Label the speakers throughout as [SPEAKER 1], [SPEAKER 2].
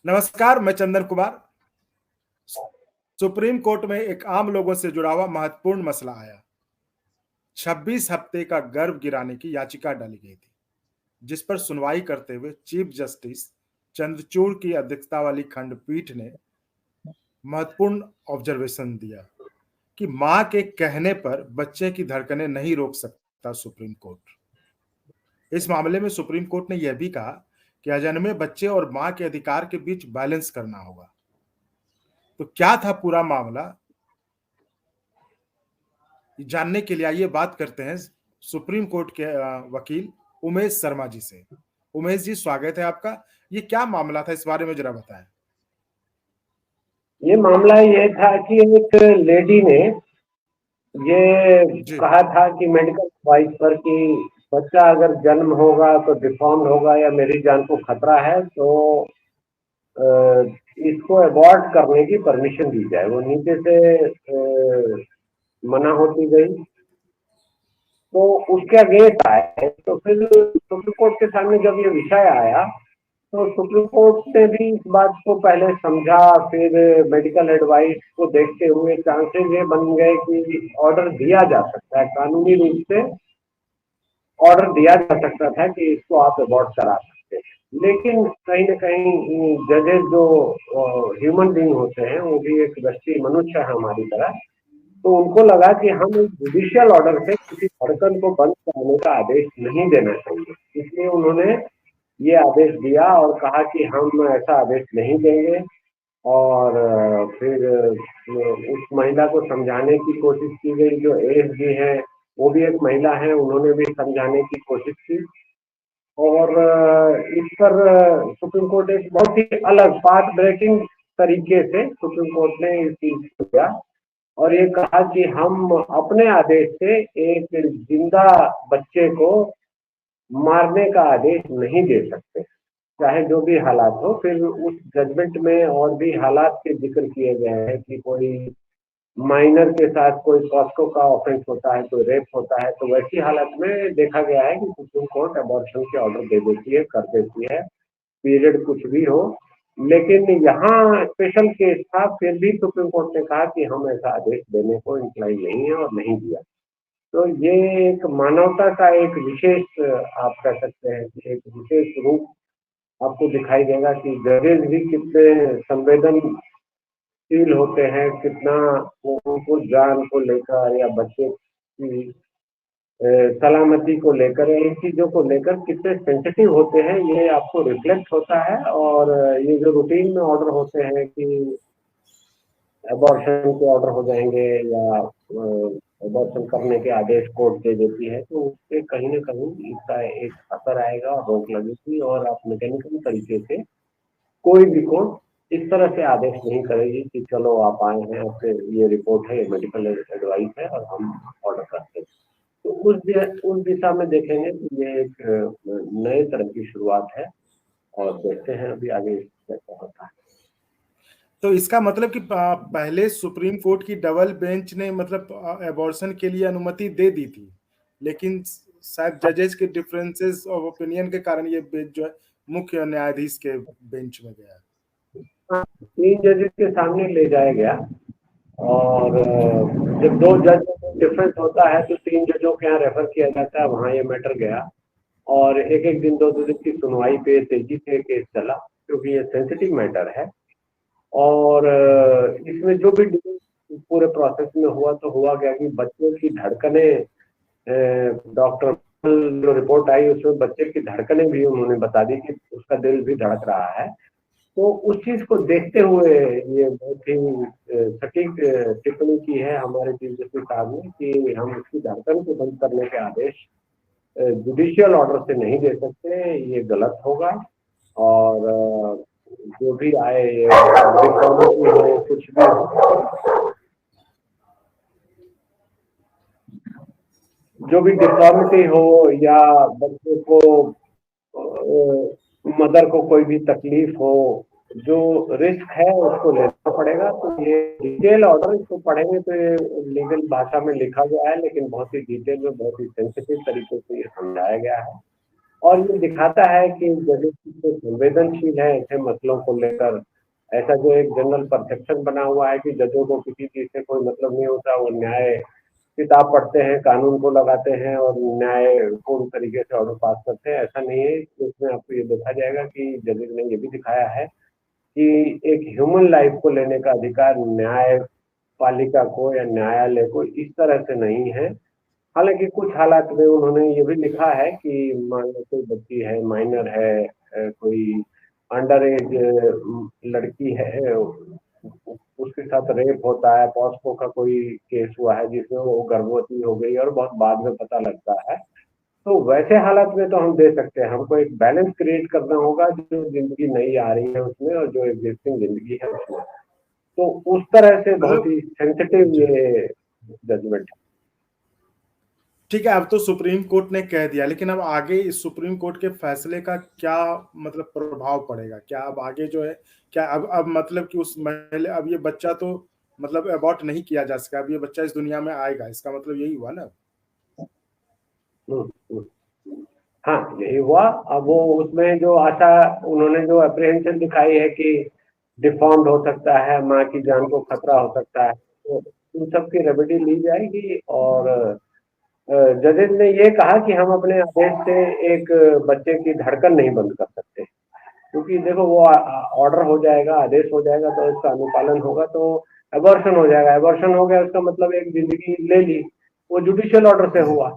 [SPEAKER 1] नमस्कार, मैं Chandan Kumar. Supreme court में एक आम लोगों से जुड़ा हुआ महत्वपूर्ण मसला आया। 26 हफ्ते का गर्भ गिराने की याचिका डाली गई थी, जिस पर सुनवाई करते हुए चीफ जस्टिस चंद्रचूड़ की अध्यक्षता वाली खंडपीठ ने महत्वपूर्ण ऑब्जर्वेशन दिया कि मां के कहने पर बच्चे की धड़कनें नहीं रोक सकता सुप्रीम कोर्ट। इस मामले में सुप्रीम कोर्ट ने यह भी कहा कि अजन्मे बच्चे और मां के अधिकार के बीच बैलेंस करना होगा। तो क्या था पूरा मामला, जानने के लिए आइए बात करते हैं सुप्रीम कोर्ट के वकील उमेश शर्मा जी से। उमेश जी, स्वागत है आपका। ये क्या मामला था, इस बारे में जरा बताएं।
[SPEAKER 2] ये मामला ये था कि एक लेडी ने ये
[SPEAKER 1] जी।
[SPEAKER 2] कहा था कि मेडिकल एडवाइस पर कि बच्चा अगर जन्म होगा तो डिफॉर्म्ड होगा या मेरी जान को खतरा है तो इसको अबॉर्ट करने की परमिशन दी जाए। वो नीचे से मना होती गई तो उसके अगेंस्ट आए। तो फिर सुप्रीम कोर्ट के सामने जब ये विषय आया तो सुप्रीम कोर्ट ने भी इस बात को पहले समझा। फिर मेडिकल एडवाइस को देखते हुए चांसेस ये बन गए कि ऑर्डर दिया जा सकता है, कानूनी रूप से ऑर्डर दिया जा सकता था कि इसको आप अबॉर्ट करा सकते हैं। लेकिन कहीं ना कहीं जजेस जो ह्यूमन बीइंग होते हैं, वो भी एक व्यक्ति मनुष्य है हमारी तरह, तो उनको लगा कि हम एक जुडिशियल ऑर्डर से किसी धड़कन को बंद कराने का आदेश नहीं देना चाहिए। इसलिए उन्होंने ये आदेश दिया और कहा कि हम ऐसा आदेश नहीं देंगे। और फिर उस महिला को समझाने की कोशिश की गई। जो एएसडी है वो भी एक महिला है, उन्होंने भी समझाने की कोशिश की। और इस पर सुप्रीम कोर्ट एक बहुत ही अलग पाथ ब्रेकिंग तरीके से सुप्रीम कोर्ट ने इस चीज को किया और ये कहा कि हम अपने आदेश से एक जिंदा बच्चे को मारने का आदेश नहीं दे सकते, चाहे जो भी हालात हो। फिर उस जजमेंट में और भी हालात के जिक्र किए गए हैं कि कोई माइनर के साथ कोई पॉस्को का ऑफेंस होता है, कोई रेप होता है, तो वैसी हालत में देखा गया है कि सुप्रीम कोर्ट अबॉर्शन के ऑर्डर दे देती है, कर देती है, पीरियड कुछ भी हो। लेकिन यहाँ स्पेशल केस था, फिर भी सुप्रीम कोर्ट ने कहा कि हम ऐसा आदेश देने को इंक्लाइन नहीं है और नहीं दिया। तो ये एक मानवता का एक विशेष, आप कह सकते हैं कि एक विशेष रूप आपको दिखाई देगा कि जजेस भी कितने संवेदनशील होते हैं, कितना वो उनको जान को लेकर या बच्चे की सलामती को लेकर, इन चीजों को लेकर कितने सेंसिटिव होते हैं, ये आपको रिफ्लेक्ट होता है। और ये जो रूटीन में ऑर्डर होते हैं कि अबॉर्शन के ऑर्डर हो जाएंगे या अबॉर्शन करने के आदेश कोर्ट दे देती है, तो उससे कहीं ना कहीं इसका एक असर आएगा और रोक लगेगी और आप मैकेनिकल तरीके से कोई भी कोर्ट इस तरह से आदेश नहीं करेगी कि चलो आप आए हैं, फिर ये रिपोर्ट है, मेडिकल एडवाइस है और हम ऑर्डर करते हैं। तो उस दिशा में देखेंगे तो ये एक नए तरह की शुरुआत है और देखते हैं अभी आगे कैसा होता है।
[SPEAKER 1] तो इसका मतलब कि पहले सुप्रीम कोर्ट की डबल बेंच ने मतलब एबॉर्शन के लिए अनुमति दे दी थी, लेकिन शायद जजेस के डिफरेंसेस ऑफ ओपिनियन के कारण ये बेंच जो है मुख्य न्यायाधीश के बेंच में गया।
[SPEAKER 2] 3 जजेस के सामने ले जाया गया और जब 2 जज डिफरेंस होता है तो 3 जजों के यहाँ रेफर किया जाता है, वहाँ ये मैटर गया और एक दिन 2 दिन की सुनवाई पे तेजी से केस चला, क्योंकि ये सेंसिटिव मैटर है। और इसमें जो भी पूरे प्रोसेस में हुआ तो हुआ क्या कि बच्चों की धड़कने, डॉक्टर जो रिपोर्ट आई उसमें बच्चे की धड़कने भी उन्होंने बता दी कि उसका दिल भी धड़क रहा है। तो उस चीज को देखते हुए ये बहुत ही सटीक टिप्पणी की है हमारे चीफ जस्टिस साहब ने कि हम उसकी धड़कन को बंद करने के आदेश जुडिशियल ऑर्डर से नहीं दे सकते, ये गलत होगा। और जो भी आए डिफॉर्मिटी हो, कुछ भी हो, जो भी डिफॉर्मिटी हो या बच्चे को मदर को कोई भी तकलीफ हो, जो रिस्क है उसको लेना पड़ेगा। तो ये डिटेल ऑर्डर, इसको पढ़ेंगे तो ये लीगल भाषा में लिखा गया है, लेकिन बहुत ही डिटेल में बहुत ही सेंसिटिव तरीके से ये समझाया गया है और ये दिखाता है कि जजेस कितने संवेदनशील है ऐसे मसलों को लेकर। ऐसा जो एक जनरल परसेप्शन बना हुआ है कि जजों को किसी चीज से कोई मतलब नहीं होता, वो न्याय किताब पढ़ते हैं, कानून को लगाते हैं और न्याय पूर्ण तरीके से ऑर्डर पास करते हैं, ऐसा नहीं है। इसमें आपको ये देखा जाएगा कि जजेस ने ये भी दिखाया है कि एक ह्यूमन लाइफ को लेने का अधिकार न्यायपालिका को या न्यायालय को इस तरह से नहीं है। हालांकि कुछ हालात में उन्होंने ये भी लिखा है कि मान लो कोई बच्ची है, माइनर है, कोई अंडर एज लड़की है, उसके साथ रेप होता है, पॉस्को का कोई केस हुआ है जिसमें वो गर्भवती हो गई और बहुत बाद में पता लगता है, तो वैसे हालात में तो हम दे सकते हैं। हमको एक बैलेंस क्रिएट करना होगा, जो जिंदगी नई आ रही है उसमें और जो एग्जिस्टिंग जिंदगी है उसमें। तो उस तरह से बहुत
[SPEAKER 1] मतलब
[SPEAKER 2] ही सेंसिटिव
[SPEAKER 1] जी
[SPEAKER 2] ये जजमेंट है।
[SPEAKER 1] ठीक है, अब तो सुप्रीम कोर्ट ने कह दिया, लेकिन अब आगे इस सुप्रीम कोर्ट के फैसले का क्या मतलब प्रभाव पड़ेगा? क्या अब आगे जो है, क्या अब मतलब कि उस महिला, अब ये बच्चा तो मतलब अबॉर्ट नहीं किया जा सका, अब ये बच्चा इस दुनिया में आएगा, इसका मतलब यही हुआ ना?
[SPEAKER 2] हम्म, हम्म। हाँ, यही हुआ। अब वो उसमें जो आशा, उन्होंने जो अप्रीहेंशन दिखाई है कि डिफॉर्म्ड हो सकता है, माँ की जान को खतरा हो सकता है, तो उन सब की रेमेडी ली जाएगी। और जजेस ने ये कहा कि हम अपने आदेश से एक बच्चे की धड़कन नहीं बंद कर सकते, क्योंकि देखो वो ऑर्डर हो जाएगा, आदेश हो जाएगा तो उसका अनुपालन होगा, तो एबॉर्शन हो जाएगा। एबॉर्शन हो गया उसका मतलब एक जिंदगी ले ली, वो जुडिशियल ऑर्डर से हुआ।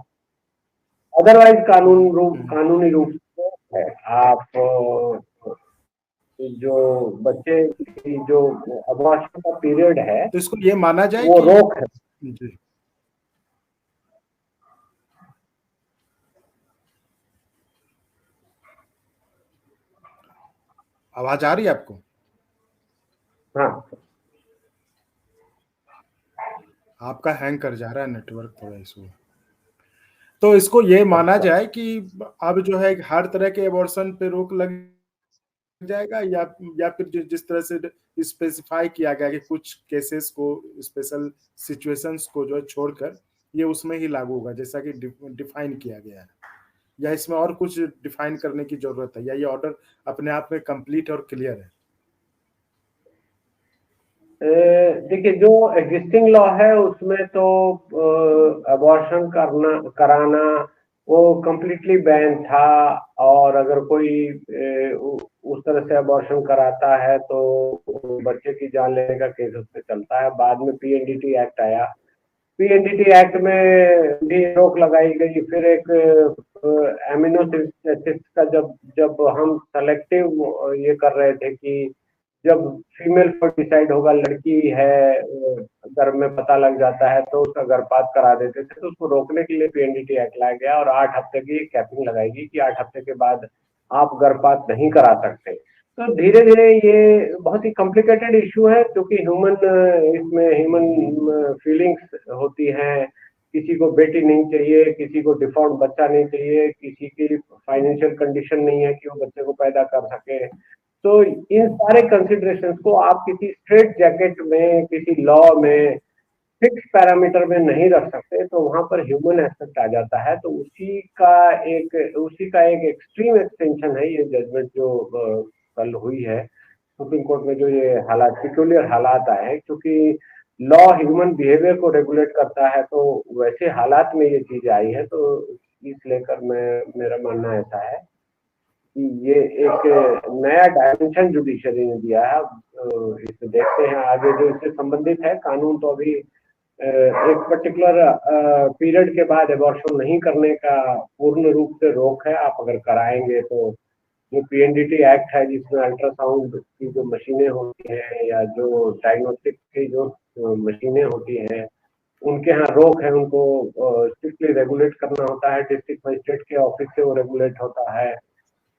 [SPEAKER 2] अदरवाइज
[SPEAKER 1] हम्म।
[SPEAKER 2] कानूनी रूप से है। आप जो बच्चे की जो अबॉर्शन का पीरियड है
[SPEAKER 1] तो इसको ये माना जाए
[SPEAKER 2] वो
[SPEAKER 1] कि
[SPEAKER 2] रोक है।
[SPEAKER 1] जी, आवाज आ रही है आपको?
[SPEAKER 2] हाँ,
[SPEAKER 1] आपका हैंग कर जा रहा है, नेटवर्क थोड़ा इशू है। तो इसको ये माना
[SPEAKER 2] अच्छा।
[SPEAKER 1] जाए कि अब जो है हर तरह के एबॉर्शन पे रोक लग जाएगा, या फिर जिस तरह से स्पेसिफाई किया गया कि कुछ केसेस को, स्पेशल सिचुएशंस को जो है छोड़कर ये उसमें ही लागू होगा, जैसा कि डिफाइन किया गया है, या इसमें और कुछ डिफाइन करने की जरूरत है, या ये ऑर्डर अपने आप में कंप्लीट और क्लियर है?
[SPEAKER 2] देखिए, जो एग्जिस्टिंग लॉ है उसमें तो अबॉर्शन कराना वो कम्प्लीटली बैन था। और अगर कोई उस तरह से अबॉर्शन कराता है तो बच्चे की जान लेने का केस उस पर चलता है। बाद में पीएनडीटी एक्ट आया, पीएनडीटी एक्ट में भी रोक लगाई गई। फिर एक एमिनो एसिड का जब जब हम सेलेक्टिव ये कर रहे थे कि जब फीमेल को डिसाइड होगा, लड़की है, गर्भ में पता लग जाता है तो उसका गर्भपात करा देते थे, तो उसको रोकने के लिए पीएनडीटी एक्ट लाया गया और 8 हफ्ते की कैपिंग लगाएगी कि 8 हफ्ते के बाद आप गर्भपात नहीं करा सकते। तो धीरे धीरे ये बहुत ही कॉम्प्लिकेटेड इशू है, क्योंकि इसमें ह्यूमन फीलिंग्स होती हैं। किसी को बेटी नहीं चाहिए, किसी को डिफॉल्ट बच्चा नहीं चाहिए, किसी की फाइनेंशियल कंडीशन नहीं है कि वो बच्चे को पैदा कर सके। तो इन सारे कंसिडरेशंस को आप किसी स्ट्रेट जैकेट में, किसी लॉ में फिक्स पैरामीटर में नहीं रख सकते, तो वहां पर ह्यूमन एस्पेक्ट आ जाता है। तो उसी का एक एक्सट्रीम एक्सटेंशन है ये जजमेंट जो कल हुई है सुप्रीम कोर्ट में। जो ये हालात, पिक्यूलियर हालात आए हैं, क्योंकि लॉ ह्यूमन बिहेवियर को रेगुलेट करता है, तो वैसे हालात में ये चीज आई है। तो इस लेकर मेरा मानना ऐसा है कि ये एक नया डायमेंशन जुडिशरी ने दिया है। इसमें देखते हैं आगे जो इससे संबंधित है कानून। तो अभी एक पर्टिकुलर पीरियड के बाद एबॉर्शन नहीं करने का पूर्ण रूप से रोक है। आप अगर कराएंगे तो जो पीएनडीटी एक्ट है, जिसमें अल्ट्रासाउंड की जो मशीनें होती हैं या जो डायग्नोस्टिक की जो मशीनें होती हैं, उनके यहाँ रोक है। उनको स्ट्रिक्टली रेगुलेट करना होता है, डिस्ट्रिक्ट मजिस्ट्रेट के ऑफिस से वो रेगुलेट होता है।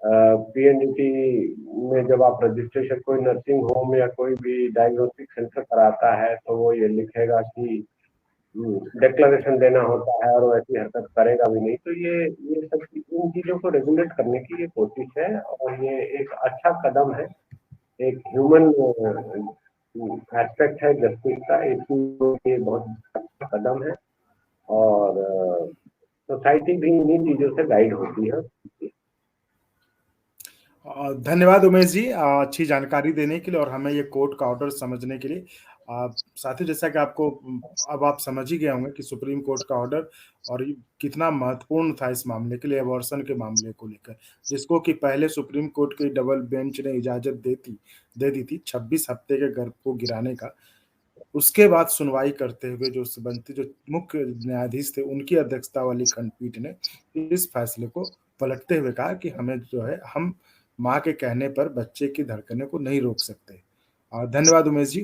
[SPEAKER 2] पीएनडीटी में जब आप रजिस्ट्रेशन कोई नर्सिंग होम या कोई भी डायग्नोस्टिक सेंटर कराता है तो वो ये लिखेगा कि डिक्लेरेशन देना होता है, और वैसी हरकत करेगा भी नहीं। तो ये सब इन चीजों को रेगुलेट करने की ये कोशिश है, और ये एक अच्छा कदम है, एक ह्यूमन एस्पेक्ट है जस्टिस का। इसमें ये बहुत अच्छा कदम है, और सोसाइटी भी इन्हीं चीजों से गाइड होती है।
[SPEAKER 1] धन्यवाद उमेश जी, अच्छी जानकारी देने के लिए और हमें ये कोर्ट का ऑर्डर समझने के लिए। साथ ही जैसा कि आपको अब आप समझ ही गए होंगे कि सुप्रीम कोर्ट का ऑर्डर और ये कितना महत्वपूर्ण था इस मामले के लिए, अबॉर्शन के मामले को लेकर, जिसको कि पहले सुप्रीम कोर्ट की डबल बेंच ने इजाज़त दे दी थी 26 हफ्ते के गर्भ को गिराने का। उसके बाद सुनवाई करते हुए जो मुख्य न्यायाधीश थे, उनकी अध्यक्षता वाली खंडपीठ ने इस फैसले को पलटते हुए कहा कि हमें जो है, हम माँ के कहने पर बच्चे की धड़कनों को नहीं रोक सकते। धन्यवाद उमेश जी।